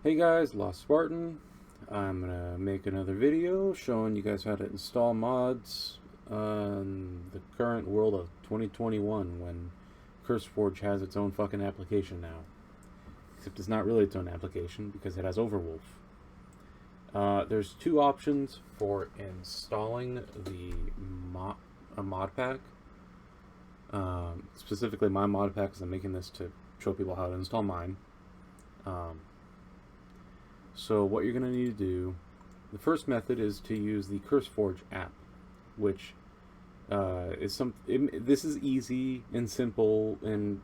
Hey guys, Lost Spartan. I'm gonna make another video showing you guys how to install mods in the current world of 2021 when Curseforge has its own fucking application now. Except it's not really its own application because it has Overwolf. There's two options for installing a mod pack. Specifically my mod pack, because I'm making this to show people how to install mine. So what you're going to need to do, the first method is to use the Curseforge app, which this is easy and simple and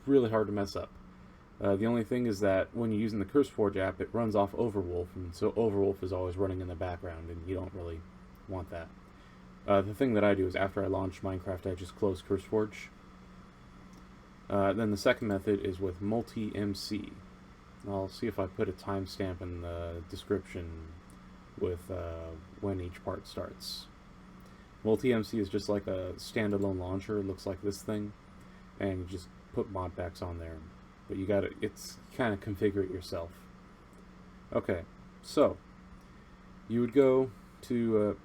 really hard to mess up. The only thing is that when you're using the Curseforge app, it runs off Overwolf, and so Overwolf is always running in the background, and you don't really want that. The thing that I do is after I launch Minecraft, I just close Curseforge. Then the second method is with MultiMC. I'll see if I put a timestamp in the description with when each part starts. MultiMC is just like a standalone launcher. It looks like this thing, and you just put mod packs on there. But you it's kind of configure it yourself. Okay, so you would go to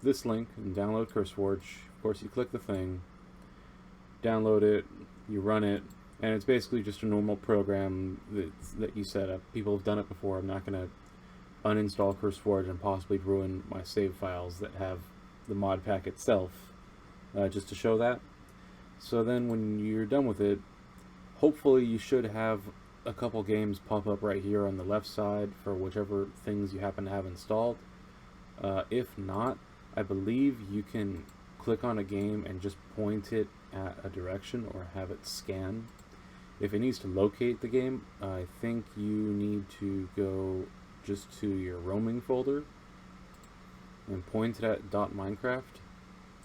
this link and download Curseforge. Of course, you click the thing, download it, you run it. And it's basically just a normal program that you set up. People have done it before. I'm not going to uninstall Curseforge and possibly ruin my save files that have the mod pack itself, just to show that. So then when you're done with it, hopefully you should have a couple games pop up right here on the left side for whichever things you happen to have installed. If not, I believe you can click on a game and just point it at a direction or have it scan. If it needs to locate the game, I think you need to go just to your roaming folder and point it at .minecraft.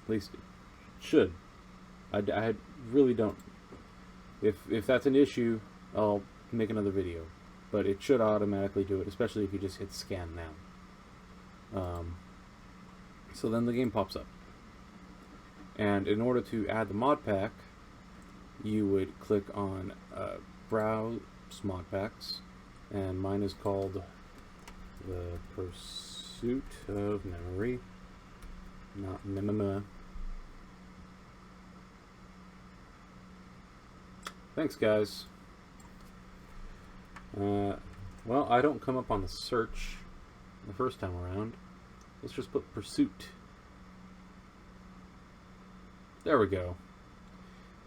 At least it should. I really don't. If that's an issue, I'll make another video. But it should automatically do it, especially if you just hit scan now. So then the game pops up. And in order to add the mod pack, you would click on Browse Mod Packs, and mine is called The Pursuit of Memory, not Mimima. Thanks, guys. Well, I don't come up on the search the first time around. Let's just put Pursuit. There we go.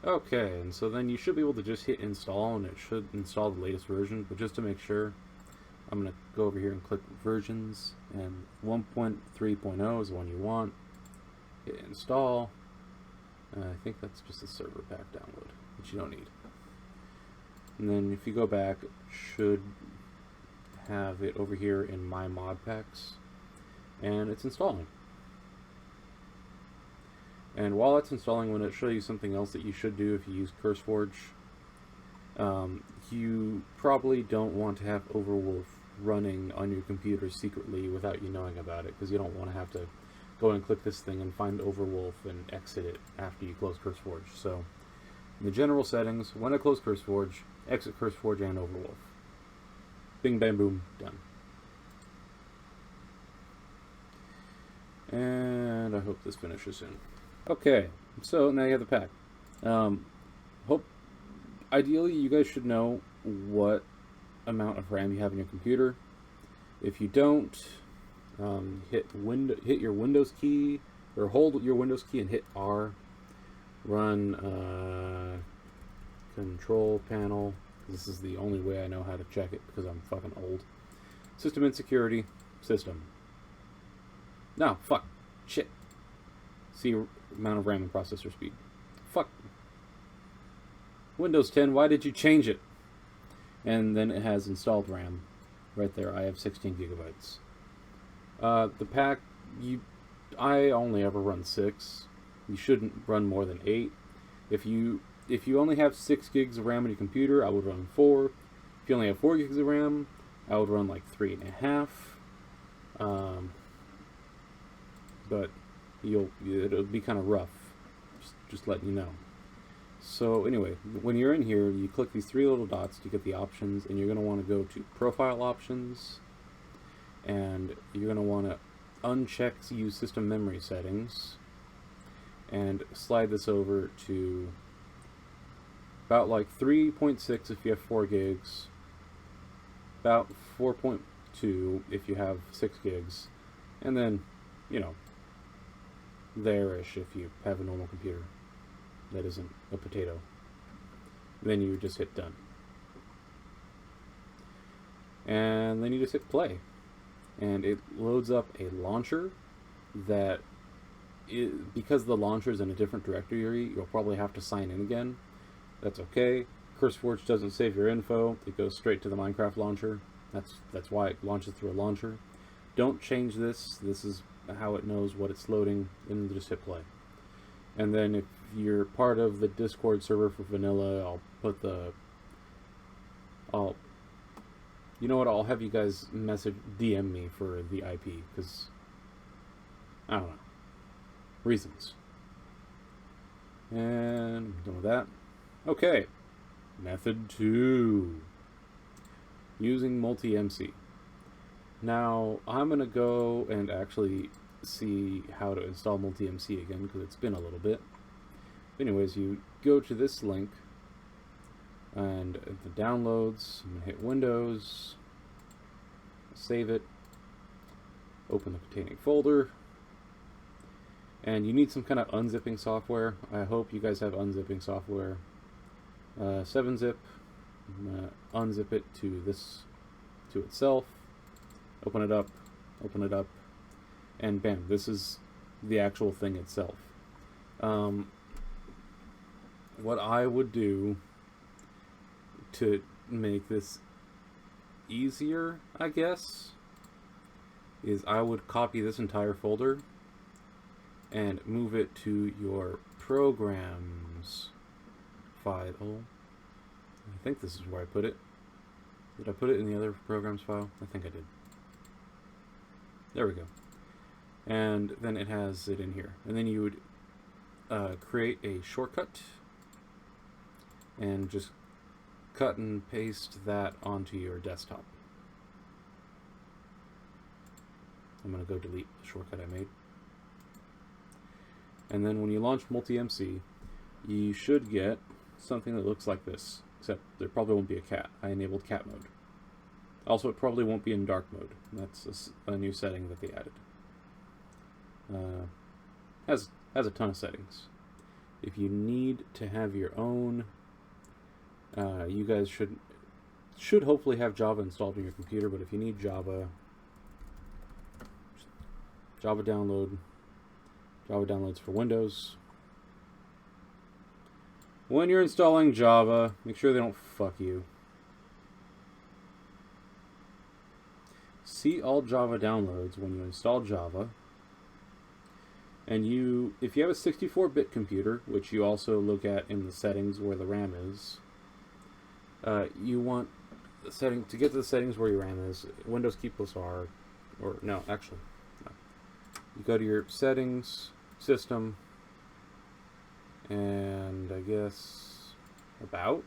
Okay, and so then you should be able to just hit install, and it should install the latest version. But just to make sure, I'm going to go over here and click versions, and 1.3.0 is the one you want. Hit install. I think that's just a server pack download, which you don't need. And then if you go back, it should have it over here in my mod packs, and it's installing. And while it's installing, I'm going to show you something else that you should do if you use Curseforge. You probably don't want to have Overwolf running on your computer secretly without you knowing about it, because you don't want to have to go and click this thing and find Overwolf and exit it after you close Curseforge. So, in the general settings, when I close Curseforge, exit Curseforge and Overwolf. Bing, bang, boom, done. And I hope this finishes soon. Okay, so now you have the pack. Ideally, you guys should know what amount of RAM you have in your computer. If you don't, hit your Windows key, or hold your Windows key and hit R. Run Control Panel. This is the only way I know how to check it because I'm fucking old. System Insecurity, System. No, fuck, shit. See amount of RAM and processor speed. Fuck. Windows 10, why did you change it? And then it has installed RAM. Right there, I have 16 gigabytes. The pack, I only ever run 6. You shouldn't run more than 8. If you only have 6 gigs of RAM on your computer, I would run 4. If you only have 4 gigs of RAM, I would run like 3.5. But it'll be kind of rough. Just letting you know. So anyway, when you're in here, you click these three little dots to get the options, and you're going to want to go to Profile Options, and you're going to want to uncheck Use System Memory Settings, and slide this over to about like 3.6 if you have 4 gigs, about 4.2 if you have 6 gigs, and then, you know, there-ish if you have a normal computer that isn't a potato. Then you just hit done. And then you just hit play. And it loads up a launcher that, because the launcher is in a different directory, you'll probably have to sign in again. That's okay. Curseforge doesn't save your info. It goes straight to the Minecraft launcher. That's why it launches through a launcher. Don't change this. This is how it knows what it's loading, and just hit play. And then if you're part of the Discord server for vanilla, I'll put the... You know what, I'll have you guys DM me for the IP, because, I don't know. Reasons. And I'm done with that. Okay. Method 2. Using MultiMC. Now, I'm going to go and actually see how to install MultiMC again, because it's been a little bit. Anyways, you go to this link, and the downloads, I'm going to hit Windows, save it, open the containing folder, and you need some kind of unzipping software. I hope you guys have unzipping software. 7-zip, I'm going to unzip it to itself, open it up, and bam, this is the actual thing itself. What I would do to make this easier, I guess, is I would copy this entire folder and move it to your programs file. I think this is where I put it. Did I put it in the other programs file? I think I did. There we go. And then it has it in here. And then you would create a shortcut and just cut and paste that onto your desktop. I'm going to go delete the shortcut I made. And then when you launch MultiMC, you should get something that looks like this, except there probably won't be a cat. I enabled cat mode. Also, it probably won't be in dark mode. That's a new setting that they added. Has a ton of settings. If you need to have your own, you guys should hopefully have Java installed on your computer, but if you need Java downloads for Windows. When you're installing Java, make sure they don't fuck you. See all Java downloads when you install Java. And if you have a 64-bit computer, which you also look at in the settings where the RAM is, you want the setting to get to the settings where your RAM is. Windows key plus R, or no, actually, no. You go to your settings, system, and I guess about.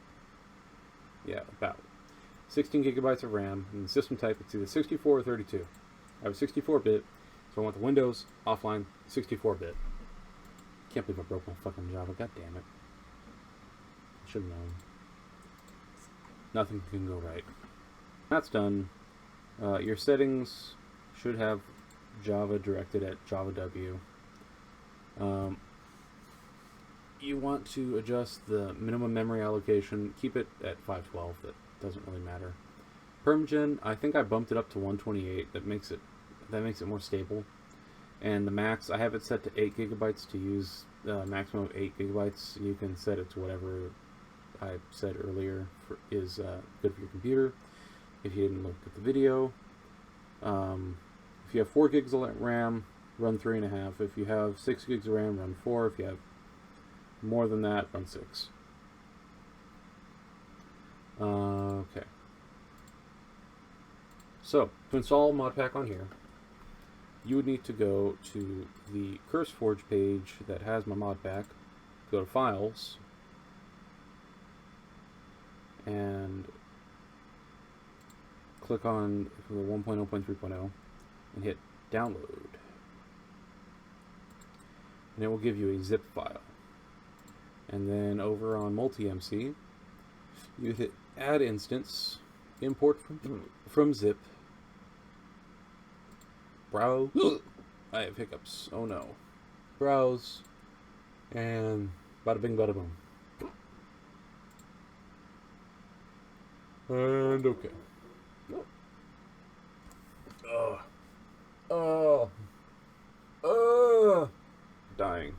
16 gigabytes of RAM, and the system type, it's either 64 or 32. I have a 64-bit, so I want the Windows offline 64-bit. Can't believe I broke my fucking Java, god damn it. I should have known. Nothing can go right. That's done. Your settings should have Java directed at Java W. You want to adjust the minimum memory allocation. Keep it at 512. That doesn't really matter. Permgen, I think I bumped it up to 128. That makes it more stable. And the max, I have it set to 8 gigabytes to use maximum of 8 gigabytes. You can set it to whatever I said earlier is good for your computer. If you didn't look at the video, if you have 4 gigs of RAM, run 3.5. If you have 6 gigs of RAM, run 4. If you have more than that, run 6. Okay. So, to install Modpack on here, you would need to go to the Curseforge page that has my Modpack, go to Files, and click on 1.0.3.0 and hit download. And it will give you a zip file. And then over on MultiMC, you hit add instance, import from zip, browse. I have hiccups. Oh no. Browse, and bada bing, bada boom. And okay. Dying.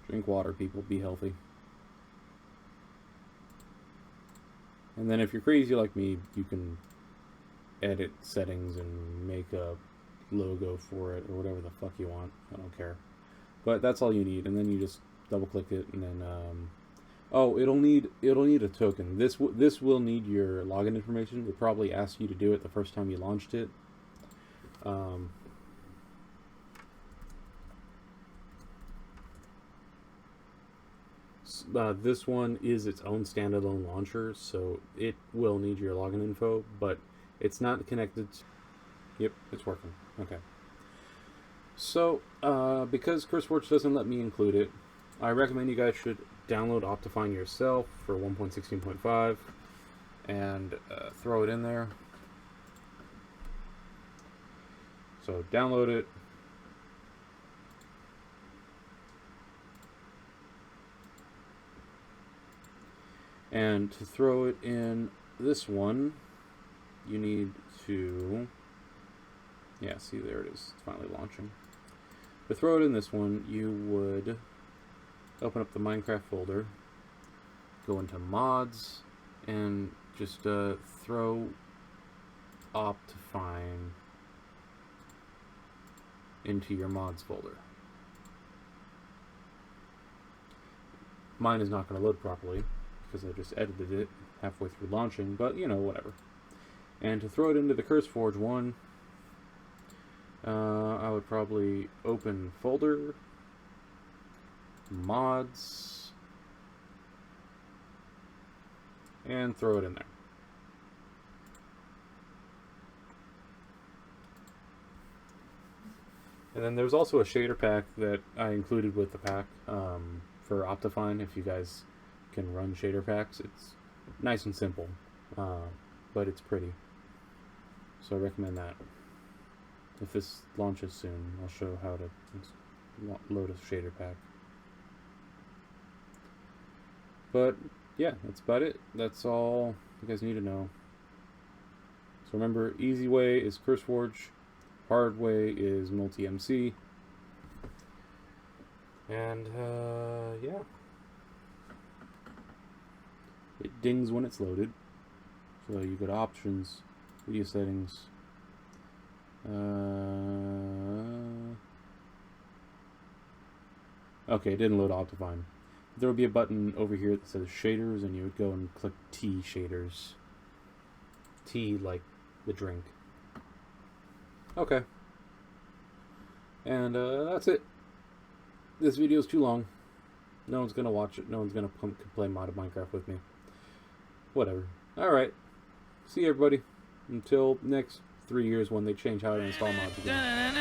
Drink water, people. Be healthy. And then if you're crazy like me, you can edit settings and make a logo for it or whatever the fuck you want. I don't care. But that's all you need. And then you just double click it, and then oh, it'll need a token. This will need your login information. It probably asked you to do it the first time you launched it. This one is its own standalone launcher, so it will need your login info, but it's not connected. Yep, it's working. Okay. So, because Curseforge doesn't let me include it, I recommend you guys should download Optifine yourself for 1.16.5 and throw it in there. So download it. And to throw it in this one, you need to, yeah, see, there it is. It's finally launching. To throw it in this one, you would open up the Minecraft folder, go into mods, and just throw Optifine into your mods folder. Mine is not going to load properly because I just edited it halfway through launching, but you know, whatever. And to throw it into the Curseforge one, I would probably open folder, mods, and throw it in there. And then there's also a shader pack that I included with the pack for Optifine. If you guys can run shader packs, it's nice and simple, but it's pretty. So I recommend that. If this launches soon, I'll show how to load a shader pack. But yeah, that's about it. That's all you guys need to know. So remember, easy way is Curseforge, hard way is MultiMC, and yeah, it dings when it's loaded. So you go to options, video settings. Okay, it didn't load Optifine. There will be a button over here that says shaders, and you would go and click T shaders. T like the drink. Okay. And that's it. This video is too long. No one's gonna watch it. No one's gonna play modded Minecraft with me. Whatever. Alright. See you, everybody. Until next 3 years when they change how to install mods again.